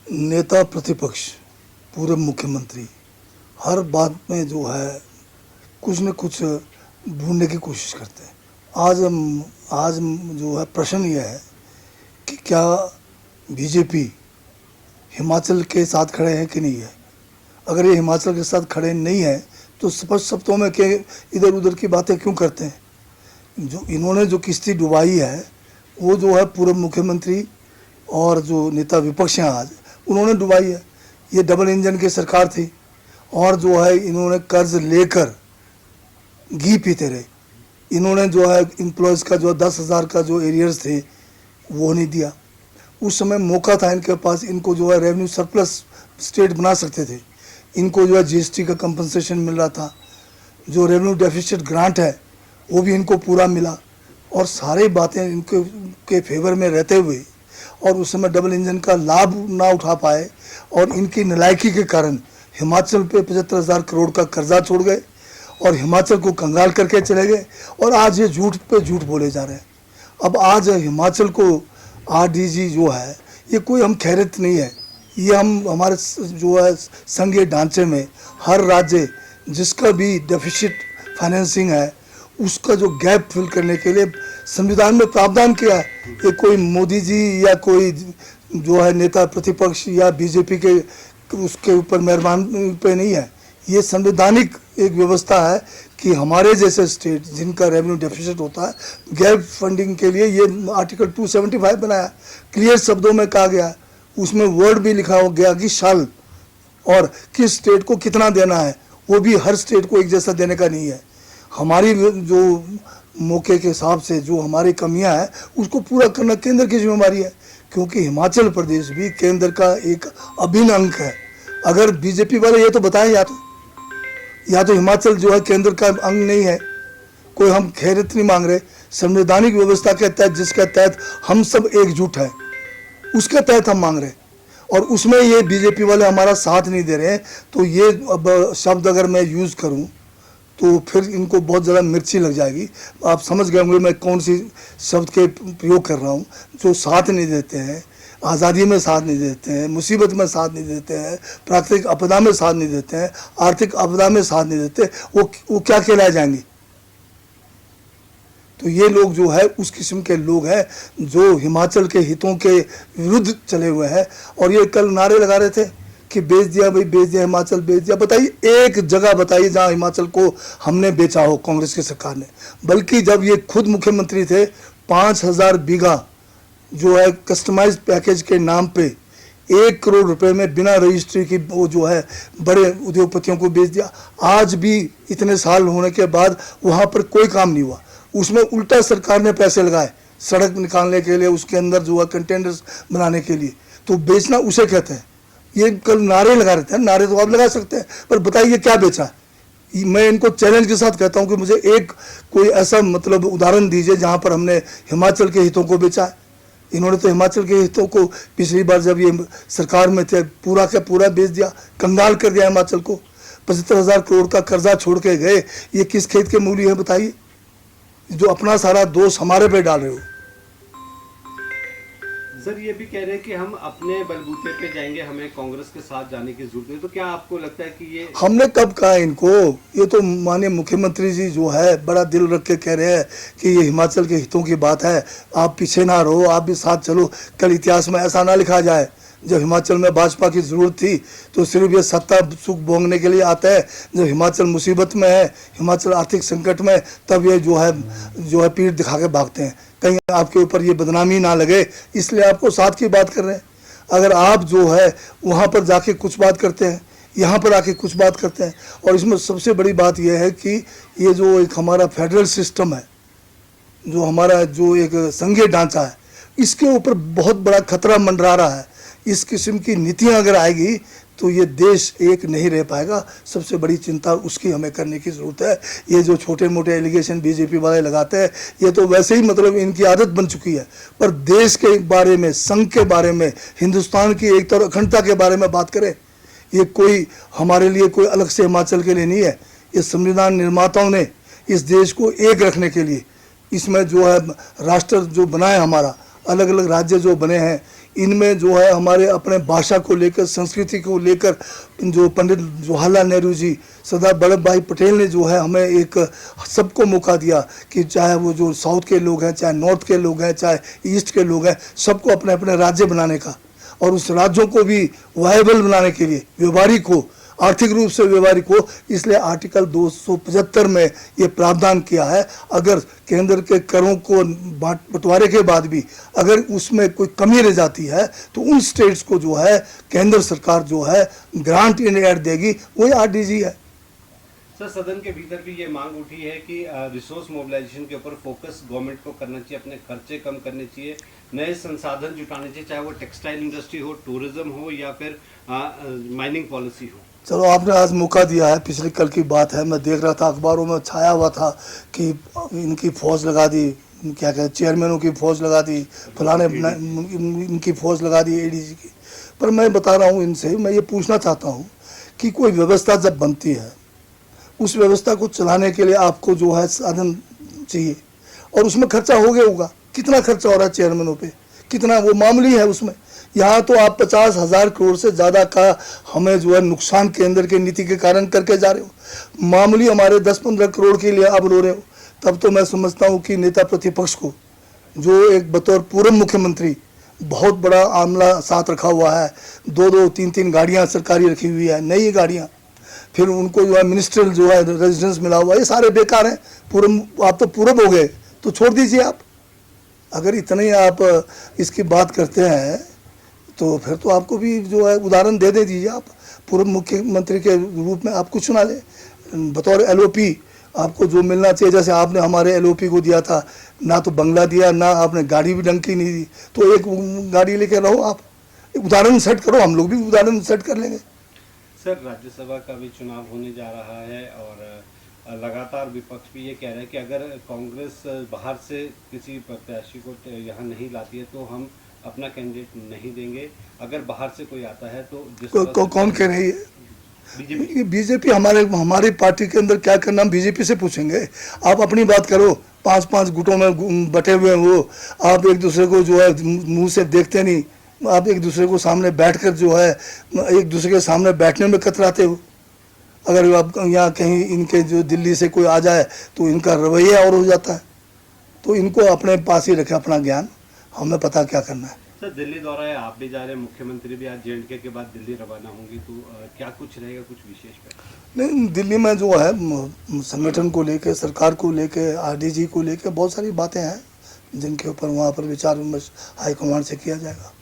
नेता प्रतिपक्ष पूर्व मुख्यमंत्री हर बात में जो है कुछ न कुछ ढूंढने की कोशिश करते हैं। आज जो है प्रश्न यह है कि क्या बीजेपी हिमाचल के साथ खड़े हैं कि नहीं है। अगर ये हिमाचल के साथ खड़े नहीं है तो स्पष्ट शब्दों में कि इधर उधर की बातें क्यों करते हैं। जो इन्होंने जो किश्ती डुबाई है वो जो है पूर्व मुख्यमंत्री और जो नेता विपक्ष हैं आज उन्होंने डुबाई है। ये डबल इंजन की सरकार थी और जो है इन्होंने कर्ज लेकर घी पीते रहे। इन्होंने जो है एम्प्लॉयज़ का जो 10,000 का जो एरियर्स थे वो नहीं दिया। उस समय मौका था इनके पास, इनको जो है रेवेन्यू सरप्लस स्टेट बना सकते थे। इनको जो है जीएसटी का कंपनसेशन मिल रहा था, जो रेवेन्यू डेफिसिट ग्रांट है वो भी इनको पूरा मिला और सारी बातें इनके के फेवर में रहते हुए और उस समय डबल इंजन का लाभ ना उठा पाए और इनकी नालायकी के कारण हिमाचल पे 75,000 करोड़ का कर्जा छोड़ गए और हिमाचल को कंगाल करके चले गए और आज ये झूठ पे झूठ बोले जा रहे हैं। अब आज हिमाचल को आरडीजी जो है ये कोई हम खैरियत नहीं है, ये हम हमारे जो है संघीय ढांचे में हर राज्य जिसका भी डेफिसिट फाइनेंसिंग है उसका जो गैप फिल करने के लिए संविधान में प्रावधान किया है। ये कोई मोदी जी या कोई जो है नेता प्रतिपक्ष या बीजेपी के उसके ऊपर मेहरबान पे नहीं है। ये संवैधानिक एक व्यवस्था है कि हमारे जैसे स्टेट जिनका रेवेन्यू डेफिसिट होता है गैप फंडिंग के लिए ये आर्टिकल 275 बनाया, क्लियर शब्दों में कहा गया, उसमें वर्ड भी लिखा हो गया कि शाल और किस स्टेट को कितना देना है, वो भी हर स्टेट को एक जैसा देने का नहीं है। हमारी जो मौके के हिसाब से जो हमारी कमियां हैं उसको पूरा करना केंद्र की जिम्मेदारी है, क्योंकि हिमाचल प्रदेश भी केंद्र का एक अभिन्न अंग है। अगर बीजेपी वाले ये तो बताएं या तो हिमाचल जो है केंद्र का अंग नहीं है, कोई हम खैरियत नहीं मांग रहे। संवैधानिक व्यवस्था के तहत जिसके तहत हम सब एकजुट हैं उसके तहत हम मांग रहे और उसमें ये बीजेपी वाले हमारा साथ नहीं दे रहे हैं। तो ये अब शब्द अगर मैं यूज़ करूं तो फिर इनको बहुत ज़्यादा मिर्ची लग जाएगी। आप समझ गए होंगे मैं कौन सी शब्द के प्रयोग कर रहा हूँ। जो साथ नहीं देते हैं, आज़ादी में साथ नहीं देते हैं, मुसीबत में साथ नहीं देते हैं, प्राकृतिक आपदा में साथ नहीं देते हैं, आर्थिक आपदा में साथ नहीं देते, वो क्या कहलाए जाएंगे। तो ये लोग जो है उस किस्म के लोग हैं जो हिमाचल के हितों के विरुद्ध चले हुए हैं। और ये कल नारे लगा रहे थे कि बेच दिया भाई, बेच दिया, हिमाचल बेच दिया। बताइए एक जगह बताइए जहां हिमाचल को हमने बेचा हो कांग्रेस की सरकार ने। बल्कि जब ये खुद मुख्यमंत्री थे 5,000 बीघा जो है कस्टमाइज्ड पैकेज के नाम पे 1 करोड़ रुपए में बिना रजिस्ट्री की वो जो है बड़े उद्योगपतियों को बेच दिया। आज भी इतने साल होने के बाद वहाँ पर कोई काम नहीं हुआ। उसमें उल्टा सरकार ने पैसे लगाए सड़क निकालने के लिए, उसके अंदर जो है कंटेनर्स बनाने के लिए। तो बेचना उसे कहते हैं। ये कल नारे लगा रहे थे, नारे तो आप लगा सकते हैं, पर बताइए क्या बेचा है। मैं इनको चैलेंज के साथ कहता हूं कि मुझे एक कोई ऐसा मतलब उदाहरण दीजिए जहां पर हमने हिमाचल के हितों को बेचा है। इन्होंने तो हिमाचल के हितों को पिछली बार जब ये सरकार में थे पूरा का पूरा बेच दिया, कंगाल कर दिया हिमाचल को। 75,000 करोड़ का कर्जा छोड़ के गए। ये किस खेत के मूली है बताइए, जो अपना सारा दोष हमारे पे डाल रहे हो। सर ये भी कह रहे हैं कि हम अपने बलबूते पे जाएंगे, हमें कांग्रेस के साथ जाने की जरूरत नहीं। तो क्या आपको लगता है कि ये हमने कब कहा इनको? ये तो माननीय मुख्यमंत्री जी जो है बड़ा दिल रख के कह रहे हैं कि ये हिमाचल के हितों की बात है, आप पीछे ना रहो, आप भी साथ चलो। कल इतिहास में ऐसा ना लिखा जाए जब हिमाचल में भाजपा की ज़रूरत थी तो सिर्फ ये सत्ता सुख भोगने के लिए आता है। जब हिमाचल मुसीबत में है, हिमाचल आर्थिक संकट में, तब ये जो है पीठ दिखा के भागते हैं। कहीं आपके ऊपर ये बदनामी ना लगे इसलिए आपको साथ की बात कर रहे हैं। अगर आप जो है वहाँ पर जाके कुछ बात करते हैं, यहाँ पर आके कुछ बात करते हैं। और इसमें सबसे बड़ी बात यह है कि ये जो एक हमारा फेडरल सिस्टम है, जो हमारा जो एक संघीय ढांचा है, इसके ऊपर बहुत बड़ा खतरा मंडरा रहा है। इस किस्म की नीतियाँ अगर आएगी तो ये देश एक नहीं रह पाएगा। सबसे बड़ी चिंता उसकी हमें करने की ज़रूरत है। ये जो छोटे मोटे एलिगेशन बीजेपी वाले लगाते हैं ये तो वैसे ही मतलब इनकी आदत बन चुकी है। पर देश के बारे में, संघ के बारे में, हिंदुस्तान की एकता और अखंडता के बारे में बात करें। ये कोई हमारे लिए कोई अलग से हिमाचल के लिए नहीं है। ये संविधान निर्माताओं ने इस देश को एक रखने के लिए, इसमें जो है राष्ट्र जो बना है हमारा, अलग अलग राज्य जो बने हैं, इनमें जो है हमारे अपने भाषा को लेकर, संस्कृति को लेकर जो पंडित जवाहरलाल नेहरू जी, सरदार वल्लभ भाई पटेल ने जो है हमें एक सबको मौका दिया कि चाहे वो जो साउथ के लोग हैं, चाहे नॉर्थ के लोग हैं, चाहे ईस्ट के लोग हैं, सबको अपने अपने राज्य बनाने का और उस राज्यों को भी वायबल बनाने के लिए, व्यवहारिक हो, आर्थिक रूप से व्यवहारिक हो, इसलिए आर्टिकल 275 में ये प्रावधान किया है। अगर केंद्र के करों को बंटवारे के बाद भी अगर उसमें कोई कमी रह जाती है तो उन स्टेट्स को जो है केंद्र सरकार जो है ग्रांट इन एड देगी, वही आरडीजी है। सर, सदन के भीतर भी ये मांग उठी है कि रिसोर्स मोबिलाइजेशन के ऊपर फोकस गवर्नमेंट को करना चाहिए, अपने खर्चे कम करने चाहिए, नए संसाधन जुटाने चाहिए, चाहे वो टेक्सटाइल इंडस्ट्री हो, टूरिज्म हो या फिर माइनिंग पॉलिसी हो। चलो, आपने आज मौका दिया है, पिछले कल की बात है, मैं देख रहा था अखबारों में छाया हुआ था कि इनकी फौज लगा दी, क्या कहते चेयरमैनों की फौज लगा दी, फलाने इनकी फौज लगा दी एडीजी की। पर मैं बता रहा हूँ इनसे, मैं ये पूछना चाहता हूँ कि कोई व्यवस्था जब बनती है, उस व्यवस्था को चलाने के लिए आपको जो है साधन चाहिए और उसमें खर्चा हो गया होगा। कितना खर्चा हो रहा है चेयरमैनों पे, कितना, वो मामूली है उसमें। यहाँ तो आप 50,000 करोड़ से ज़्यादा का हमें जो है नुकसान केंद्र के नीति के कारण करके जा रहे हो। मामूली हमारे 10-15 करोड़ के लिए आप रो रहे हो। तब तो मैं समझता हूँ कि नेता प्रतिपक्ष को, जो एक बतौर पूर्व मुख्यमंत्री बहुत बड़ा आमला साथ रखा हुआ है, 2-2, 3-3 गाड़ियाँ सरकारी रखी हुई है, नई गाड़ियाँ, फिर उनको जो है मिनिस्ट्रियल जो है रेजिडेंस मिला हुआ है, ये सारे बेकार हैं। पूर्व, आप तो पूर्व हो गए तो छोड़ दीजिए आप। अगर इतने ही आप इसकी बात करते हैं तो फिर तो आपको भी जो है उदाहरण दे दीजिए। आप पूर्व मुख्यमंत्री के रूप में आपको चुना ले, बतौर एलओपी आपको जो मिलना चाहिए, जैसे आपने हमारे एलओपी को दिया था, ना तो बंगला दिया, ना आपने गाड़ी भी ढंग की नहीं दी, तो एक गाड़ी लेके रहो आप, उदाहरण सेट करो, हम लोग भी उदाहरण सेट कर लेंगे। सर, राज्यसभा का भी चुनाव होने जा रहा है और लगातार विपक्ष भी ये कह रहा है कि अगर कांग्रेस बाहर से किसी प्रत्याशी को यहाँ नहीं लाती है तो हम अपना कैंडिडेट नहीं देंगे, अगर बाहर से कोई आता है तो कौन कह रही है? बीजेपी हमारी पार्टी के अंदर क्या करना, हम बीजेपी से पूछेंगे। आप अपनी बात करो, 5-5 गुटों में बटे हुए हैं वो, आप एक दूसरे को जो है मुंह से देखते नहीं, आप एक दूसरे को सामने बैठकर जो है एक दूसरे के सामने बैठने में कतराते हो। अगर आप यहाँ कहीं इनके जो दिल्ली से कोई आ जाए तो इनका रवैया और हो जाता है। तो इनको अपने पास ही रखें अपना ज्ञान, हमें पता क्या करना है। सर, दिल्ली दौरा है, आप भी जा रहे हैं, मुख्यमंत्री भी आज जेएंडके के बाद दिल्ली रवाना होंगी, तो क्या कुछ रहेगा, कुछ विशेष? नहीं, दिल्ली में जो है संगठन को लेके, सरकार को लेके, आरडीजी को लेके बहुत सारी बातें हैं जिनके ऊपर वहाँ पर विचार विमर्श हाईकमांड से किया जाएगा।